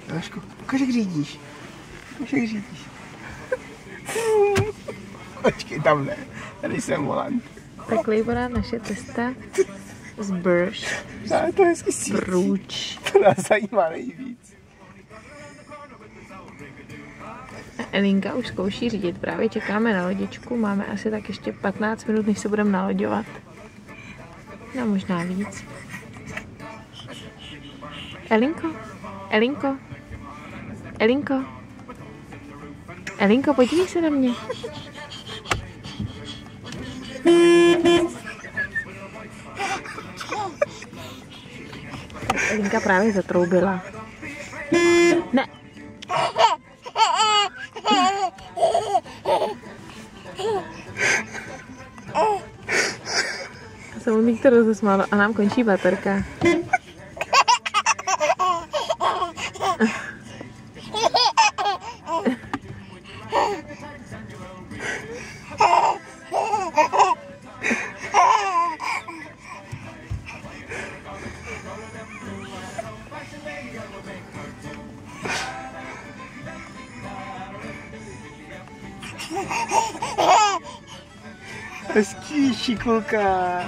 Trošku. Ukaž, jak řídíš. Počkej, tam ne. Tady jsem volant. Takhle vypadá naše cesta z Brš. Ale to je hezky svítí. Bruč. To nás zajímá nejvíc. Elinka už zkouší řídit, právě čekáme na lodičku, máme asi tak ještě 15 minut, než se budeme naloďovat. No možná víc. Elinko, podívej se na mě. Tak Elinka právě zatroubila. Ne. Se mu někdo rozesmálo a nám končí baterka. Hezký, šikulka.